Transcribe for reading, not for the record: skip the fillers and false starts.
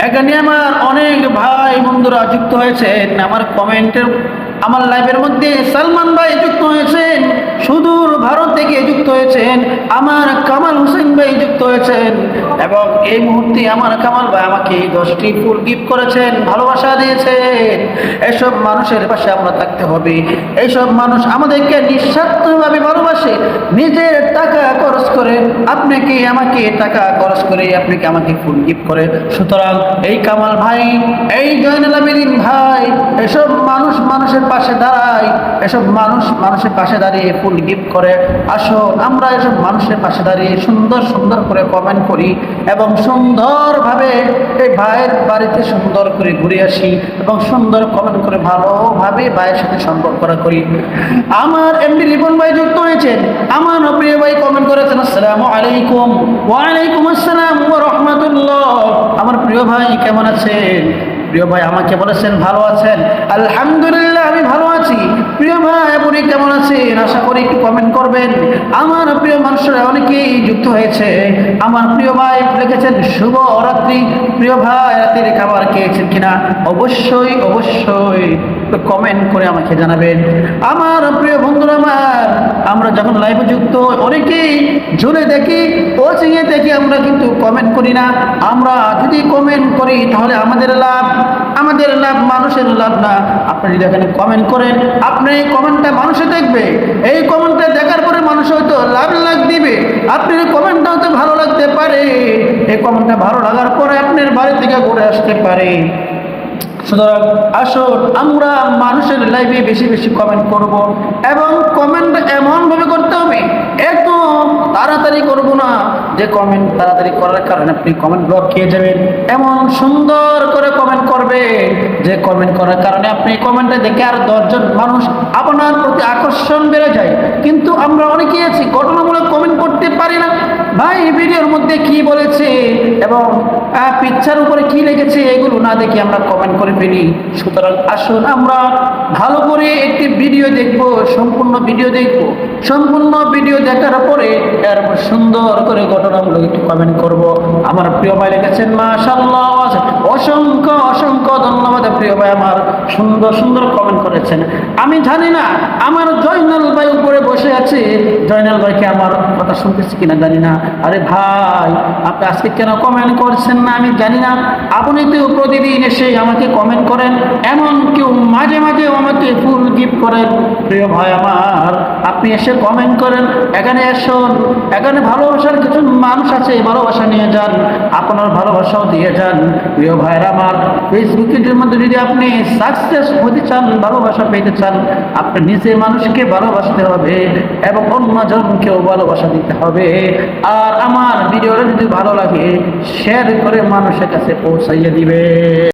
এখানে আমার অনেক ভাই বন্ধুরা যুক্ত হয়েছেন আমার কমেন্টের, আমার লাইভের মধ্যে সালমান ভাই যুক্ত হয়েছেন, সুদূর ভারত থেকে যুক্ত হয়েছেন, আমার কামাল হোসেন ভাই যুক্ত হয়েছেন, এবং এই মুহূর্তে আমার কামাল ভাই আমাকে 10টি ফুল গিফট করেছেন, ভালোবাসা দিয়েছেন। এসব মানুষের পাশে আমরা থাকতে হবে। এইসব মানুষ আমাদেরকে নিঃস্বার্থভাবে ভালোবাসে, নিজের টাকা খরচ করে আপনাকে আমাকে টাকা খরচ করে আপনাকে আমাকে ফুল গিফট করে। সুতরাং এই কামাল ভাই, এই জয়নুল আবেদিন ভাই, এসব মানুষ মানুষের পাশে দাঁড়ায়, এসব মানুষ মানুষের পাশে দাঁড়িয়ে ফুল গিফট করে। আসুন আমরা এসব মানুষের পাশে দাঁড়িয়ে সুন্দর সুন্দর করে কমেন্ট করি এবং সুন্দরভাবে এই ভাইয়ের বাড়িতে সুন্দর করে ঘুরে আসি এবং সুন্দর কমেন্ট করে ভালোভাবে ভাইয়ের সাথে সম্পর্ক করি। আমার এমডি রিপন ভাই যুক্ত হয়েছেন, আমার প্রিয় ভাই কমেন্ট করেছেন আসসালামু আলাইকুম। ওয়ালাইকুম আসসালাম ওয়া রাহমাতুল্লাহ। আমার প্রিয় ভাই কেমন আছেন? প্রিয় ভাই আমাকে বলেছেন ভালো আছেন। আলহামদুলিল্লাহ আমি ভালো আছি। প্রিয় ভাই আপনি কেমন আছেন? আশা করি একটু কমেন্ট করবেন। আমার প্রিয় মানুষরা অনেকেই যুক্ত হয়েছে। আমার প্রিয় ভাই লিখেছেন শুভ রাত্রি। প্রিয় ভাই রাতের খাবার খেয়েছেন কিনা অবশ্যই অবশ্যই কমেন্ট করে আমাকে জানাবেন। আমার প্রিয় বন্ধুরা, আমরা যখন লাইভে যুক্ত অনেকেই জুড়ে দেখি, কোচিংয়ে দেখি, আমরা কিন্তু কমেন্ট করি না। আমরা যদি কমেন্ট করি তাহলে আমাদের লাভ, মানুষের লাভ না। আপনি যদি এখানে কমেন্ট করেন, আপনি এই কমেন্টটা মানুষে দেখবে, এই কমেন্টটা দেখার পরে মানুষ হয়তো লাভ দিবে, আপনার কমেন্টটা হয়তো ভালো লাগতে পারে, এই কমেন্টটা ভালো লাগার পরে আপনার বাড়ি থেকে ঘুরে আসতে পারে। সুতরাং আসুন আমরা মানুষের লাইভে বেশি বেশি কমেন্ট করব এবং কমেন্ট এমনভাবে করতে হবে, এত তাড়াতাড়ি করব না যে কমেন্ট তাড়াতাড়ি করার কারণে আপনি কমেন্ট ব্লক খেয়ে যাবেন। এমন সুন্দর করে কমেন্ট করবে যে কমেন্ট করার কারণে আপনি কমেন্টে দেখে আর 10 জন মানুষ আপনার প্রতি আকর্ষণ বেড়ে যায়। কিন্তু আমরা অনেকেই আছি ঘটনামূলক কমেন্ট করতে পারি না। ভাই ভিডিওর মধ্যে কি বলেছে এবং পিকচার উপরে কি লিখেছে এগুলো না দেখে আমরা কমেন্ট করে ফেলি। সুতরাং আসুন আমরা ভালো করে একটি ভিডিও দেখব, সম্পূর্ণ ভিডিও দেখব, সম্পূর্ণ ভিডিও দেখার পরে এরপর সুন্দর করে ঘটনামূলক একটু কমেন্ট করব। আমার প্রিয় ভাই লিখেছেন মাশাআল্লাহ, অসংখ্য অসংখ্য ধন্যবাদ প্রিয় ভাই, আমার সুন্দর সুন্দর কমেন্ট করেছেন। আমি জানি না আমার জয়নাল ভাই উপরে বসে আছে, জয়নাল ভাইকে আমার কথা শুনতেছি কিনা জানি না। আরে ভাই আপনি আজকে কেন কমেন্ট করছেন না আমি জানি না। আপনি তো প্রতিদিন এসে আমাকে কমেন্ট করেন, এমন কেউ মাঝে মাঝে আমাকে ফুল গিফট করেন। প্রিয় ভাই আমার, আপনি এসে কমেন্ট করেন, এখানে আসুন, এখানে ভালোবাসার কিছু মানুষ আছে, ভালোবাসা নিয়ে যান, আপনার ভালোবাসাও দিয়ে যান। প্রিয় ভাইরা আমার, ফেসবুকের মধ্যে যদি আপনি সাকসেস হতে চান, ভালোবাসা পেতে চান, আপনি নিজের মানুষকে ভালোবাসতে হবে এবং অন্যজনকেও ভালোবাসা দিতে হবে। আর আমার ভিডিওটা যদি ভালো লাগে শেয়ার করে মানুষের কাছে পৌঁছাইয়ে দিবে।